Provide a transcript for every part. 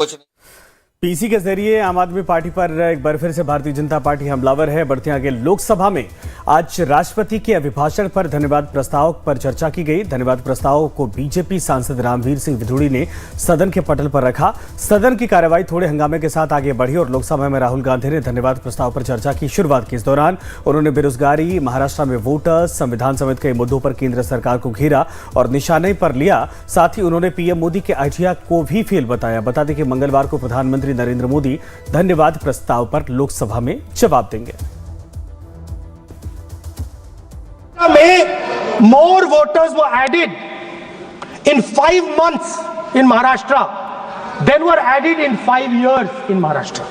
कुछ नहीं। पीसी के जरिए आम आदमी पार्टी पर एक बार फिर से भारतीय जनता पार्टी हमलावर है। बढ़ते आगे लोकसभा में आज राष्ट्रपति के अभिभाषण पर धन्यवाद प्रस्ताव पर चर्चा की गई। धन्यवाद प्रस्ताव को बीजेपी सांसद रामवीर सिंह विधुड़ी ने सदन के पटल पर रखा। सदन की कार्यवाही थोड़े हंगामे के साथ आगे बढ़ी और लोकसभा में राहुल गांधी ने धन्यवाद प्रस्ताव पर चर्चा की शुरुआत की। इस दौरान उन्होंने बेरोजगारी, महाराष्ट्र में वोटर्स, संविधान समेत कई मुद्दों पर केंद्र सरकार को घेरा और निशाने पर लिया। साथ ही उन्होंने पीएम मोदी के आइडिया को भी फेल बताया। बता दें कि मंगलवार को प्रधानमंत्री नरेंद्र मोदी धन्यवाद प्रस्ताव पर लोकसभा में जवाब देंगे। More voters were added in 5 months in Maharashtra than were added in 5 years in Maharashtra.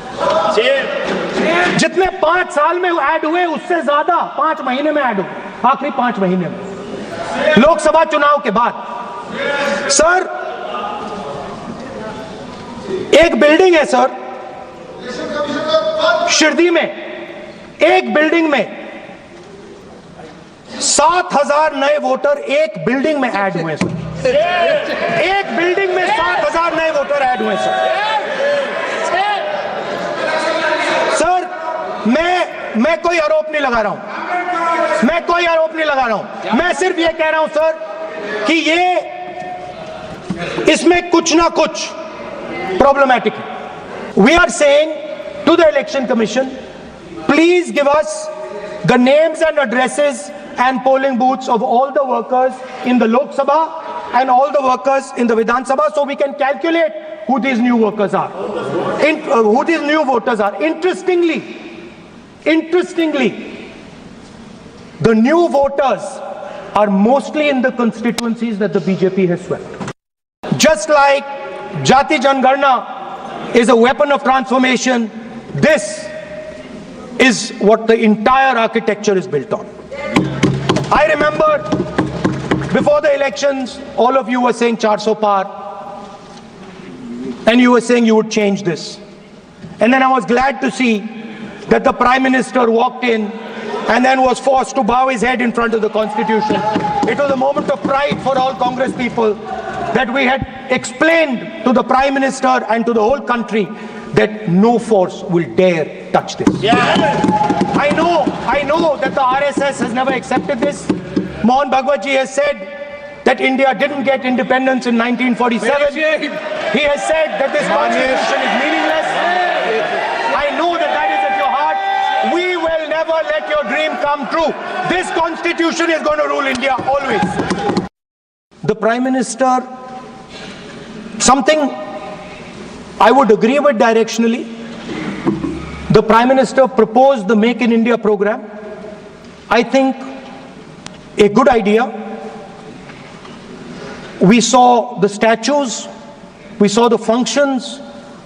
जितने 5 साल में ऐड हुए उससे ज्यादा 5 महीने में ऐड हुए, आखिरी 5 महीने में लोकसभा चुनाव के बाद। सर, एक बिल्डिंग है सर शिरडी में, एक बिल्डिंग में 7,000 नए वोटर एक बिल्डिंग में ऐड हुए सर। एक बिल्डिंग में 7,000 नए वोटर ऐड हुए सर। सर, मैं कोई आरोप नहीं लगा रहा हूं, मैं कोई आरोप नहीं लगा रहा हूं। मैं सिर्फ ये कह रहा हूं सर कि ये इसमें कुछ ना कुछ प्रॉब्लमैटिक है। We are saying to the Election Commission, please give us the names and addresses and polling booths of all the workers in the Lok Sabha and all the workers in the Vidhan Sabha so we can calculate who these new workers are, who these new voters are. Interestingly, the new voters are mostly in the constituencies that the BJP has swept. Just like Jati Jangarna is a weapon of transformation, this is what the entire architecture is built on. I remember before the elections, all of you were saying 400 par, and you were saying you would change this. And then I was glad to see that the Prime Minister walked in and then was forced to bow his head in front of the Constitution. It was a moment of pride for all Congress people that we had explained to the Prime Minister and to the whole country that no force will dare touch this. Yeah. I know that the RSS has never accepted this. Mohan Bhagwat ji has said that India didn't get independence in 1947. He has said that this constitution is meaningless. I know that that is at your heart. We will never let your dream come true. This constitution is going to rule India always. The Prime Minister, something I would agree with directionally. The Prime Minister proposed the Make in India program. I think a good idea. We saw the statues, we saw the functions,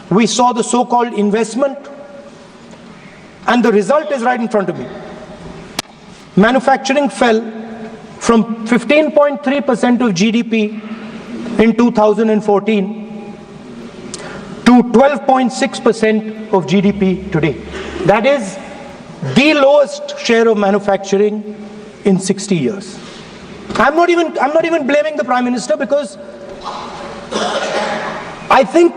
we saw the so-called investment, and the result is right in front of me. Manufacturing fell from 15.3% of GDP in 2014 to 12.6% of GDP today. That is the lowest share of manufacturing in 60 years. I'm not even blaming the Prime Minister because I think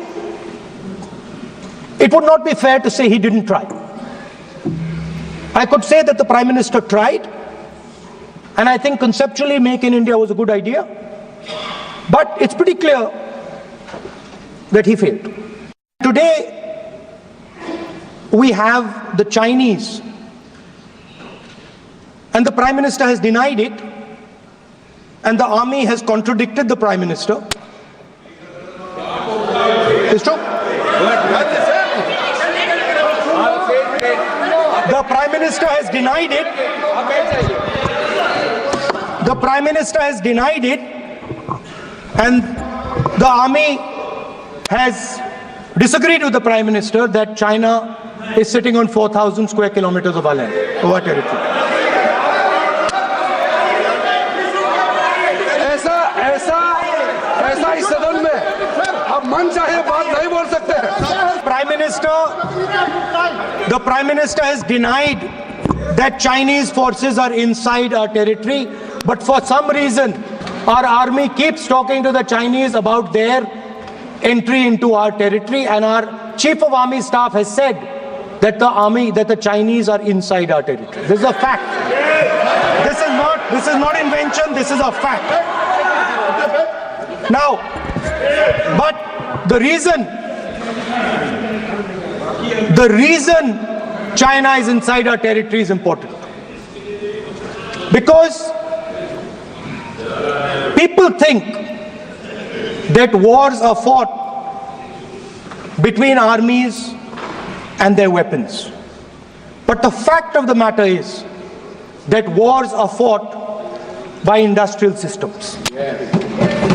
it would not be fair to say he didn't try. I could say that the Prime Minister tried, and I think conceptually Make in India was a good idea, but it's pretty clear that he failed. Today, we have the Chinese, and the Prime Minister has denied it, and the army has contradicted the Prime Minister. It's true. The Prime Minister has denied it. The Prime Minister has denied it, and the army has disagreed with the Prime Minister that China is sitting on 4,000 square kilometers of our land, of our territory. ऐसा इस सदन में अब मन चाहे बात नहीं बोल सकते हैं। The Prime Minister has denied that Chinese forces are inside our territory, but for some reason our army keeps talking to the Chinese about their entry into our territory, and our chief of army staff has said that the Chinese are inside our territory. This is a fact. This is not invention, this is a fact. Now, but the reason China is inside our territory is important. Because people think that wars are fought between armies and their weapons. But the fact of the matter is that wars are fought by industrial systems.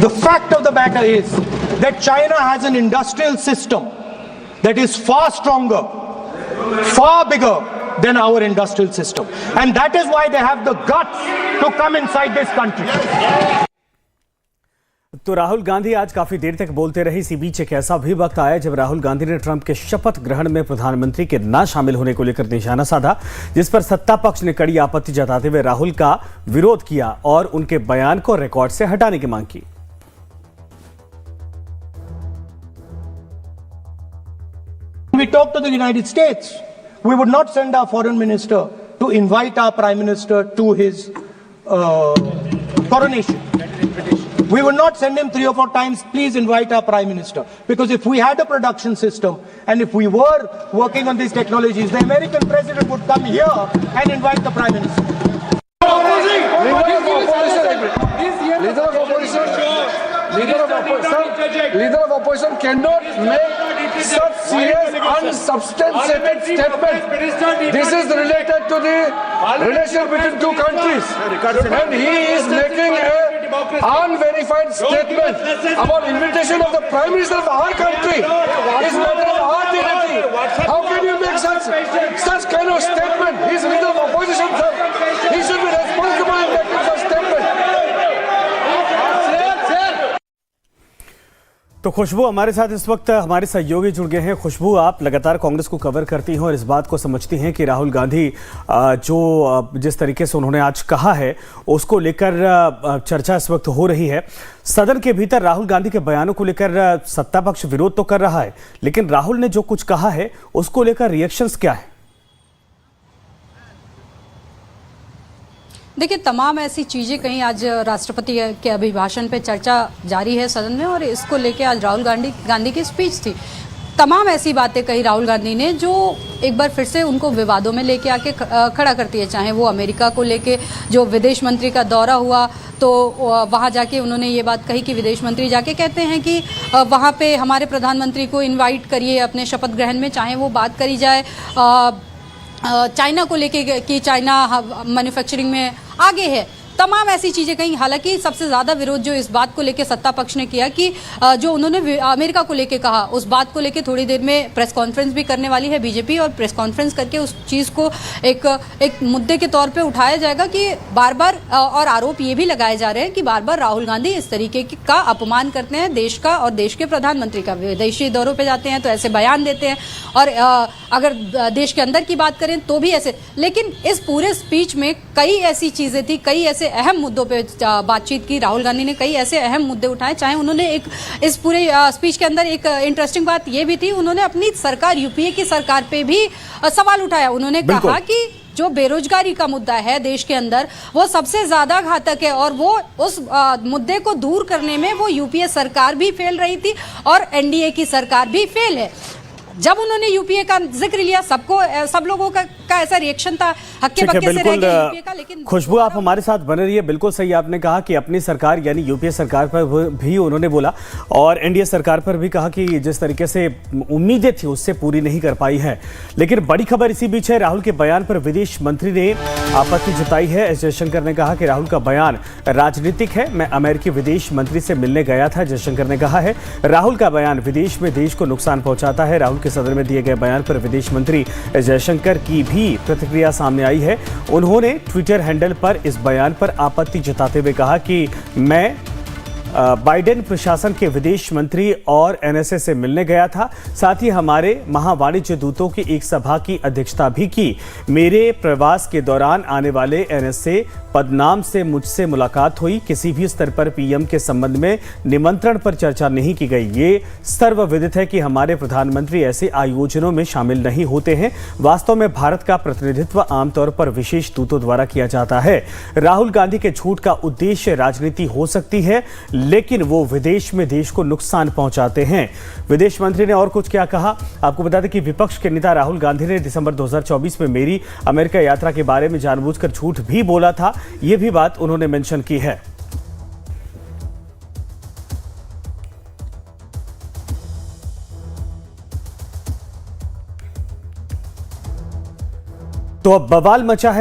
The fact of the matter is that China has an industrial system that is far stronger, far bigger than our industrial system. And that is why they have the guts to come inside this country. तो राहुल गांधी आज काफी देर तक बोलते रहे। इसी बीच एक ऐसा भी वक्त आया जब राहुल गांधी ने ट्रंप के शपथ ग्रहण में प्रधानमंत्री के ना शामिल होने को लेकर निशाना साधा, जिस पर सत्ता पक्ष ने कड़ी आपत्ति जताते हुए राहुल का विरोध किया और उनके बयान को रिकॉर्ड से हटाने की मांग की। We talked to the United States. We would not send our foreign minister to invite our prime minister to his coronation. We would not send him 3 or 4 times, please invite our prime minister. Because if we had a production system and if we were working on these technologies, the American president would come here and invite the prime minister. Leader of opposition cannot make such serious, unsubstantiated statement. This is related to the relation between two countries, and he is making a unverified statement about invitation of the Prime Minister of our country. Is matter of our territory. How can you make such kind of statement? He is leader of opposition, sir. He should be responsible in making such statement. तो खुशबू हमारे साथ इस वक्त हमारे सहयोगी जुड़ गए हैं। खुशबू, आप लगातार कांग्रेस को कवर करती हैं और इस बात को समझती हैं कि राहुल गांधी जिस तरीके से उन्होंने आज कहा है उसको लेकर चर्चा इस वक्त हो रही है। सदन के भीतर राहुल गांधी के बयानों को लेकर सत्ता पक्ष विरोध तो कर रहा है, लेकिन राहुल ने जो कुछ कहा है उसको लेकर रिएक्शंस क्या है? देखिए, तमाम ऐसी चीज़ें कहीं आज राष्ट्रपति के अभिभाषण पे चर्चा जारी है सदन में, और इसको लेके आज राहुल गांधी की स्पीच थी। तमाम ऐसी बातें कही राहुल गांधी ने जो एक बार फिर से उनको विवादों में लेके आके खड़ा करती है। चाहे वो अमेरिका को लेके जो विदेश मंत्री का दौरा हुआ तो वहाँ जाके उन्होंने ये बात कही कि विदेश मंत्री जाके कहते हैं कि वहाँ पे हमारे प्रधानमंत्री को इन्वाइट करिए अपने शपथ ग्रहण में। चाहे वो बात करी जाए चाइना को लेके कि चाइना मैन्युफैक्चरिंग में आगे है, तमाम ऐसी चीज़ें कहीं। हालांकि सबसे ज़्यादा विरोध जो इस बात को लेके सत्ता पक्ष ने किया कि जो उन्होंने अमेरिका को लेके कहा, उस बात को लेके थोड़ी देर में प्रेस कॉन्फ्रेंस भी करने वाली है बीजेपी, और प्रेस कॉन्फ्रेंस करके उस चीज़ को एक मुद्दे के तौर पे उठाया जाएगा कि बार बार, और आरोप ये भी लगाए जा रहे हैं कि बार बार राहुल गांधी इस तरीके का अपमान करते हैं देश का और देश के प्रधानमंत्री का। विदेशी दौरों पर जाते हैं तो ऐसे बयान देते हैं, और अगर देश के अंदर की बात करें तो भी ऐसे। लेकिन इस पूरे स्पीच में कई ऐसी चीज़ें थी, कई ऐसे अहम मुद्दों पे बातचीत की। राहुल गांधी ने कई ऐसे अहम मुद्दे उठाए। चाहे उन्होंने इस पूरे स्पीच के अंदर एक इंटरेस्टिंग बात ये भी थी, उन्होंने अपनी सरकार यूपीए की सरकार पे भी सवाल उठाया। उन्होंने कहा कि जो बेरोजगारी का मुद्दा है देश के अंदर वो सबसे ज्यादा घातक है, और वो उस मुद्दे को दूर करने में वो यूपीए सरकार भी फेल रही थी और एनडीए की सरकार भी फेल है। जब उन्होंने यूपीए का जिक्र लिया, सब लोगों का ऐसा रिएक्शन था, हक्के बक्के से रह गया यूपीए का। लेकिन खुशबू, आप हमारे साथ बने रहिए। बिल्कुल सही आपने कहा कि अपनी सरकार यानी यूपीए सरकार पर भी उन्होंने बोला, और एनडीए सरकार पर भी कहा कि जिस तरीके से उम्मीदें थी उससे पूरी नहीं कर पाई है। लेकिन बड़ी खबर इसी बीच है, राहुल के बयान पर विदेश मंत्री ने आपत्ति जताई है। एस जयशंकर ने कहा कि राहुल का बयान राजनीतिक है। मैं अमेरिकी विदेश मंत्री से मिलने गया था, जयशंकर ने कहा है। राहुल का बयान विदेश में देश को नुकसान पहुंचाता है। राहुल के सदन में दिए गए बयान पर विदेश मंत्री एस जयशंकर की भी प्रतिक्रिया सामने आई है। उन्होंने ट्विटर हैंडल पर इस बयान पर आपत्ति जताते हुए कहा कि मैं बाइडेन प्रशासन के विदेश मंत्री और एनएसए से मिलने गया था। साथ ही हमारे महावाणिज्य दूतों की एक सभा की अध्यक्षता भी की। मेरे प्रवास के दौरान आने वाले एनएसए पदनाम से मुझसे मुलाकात हुई। किसी भी स्तर पर पीएम के संबंध में निमंत्रण पर चर्चा नहीं की गई। ये सर्वविदित है कि हमारे प्रधानमंत्री ऐसे आयोजनों में शामिल नहीं होते हैं। वास्तव में भारत का प्रतिनिधित्व आमतौर पर विशेष दूतों द्वारा किया जाता है। राहुल गांधी के झूठ का उद्देश्य राजनीति हो सकती है, लेकिन वो विदेश में देश को नुकसान पहुंचाते हैं। विदेश मंत्री ने और कुछ क्या कहा, आपको बता दें कि विपक्ष के नेता राहुल गांधी ने दिसंबर 2024 में मेरी अमेरिका यात्रा के बारे में जानबूझकर झूठ भी बोला था। यह भी बात उन्होंने मेंशन की है। तो अब बवाल मचा है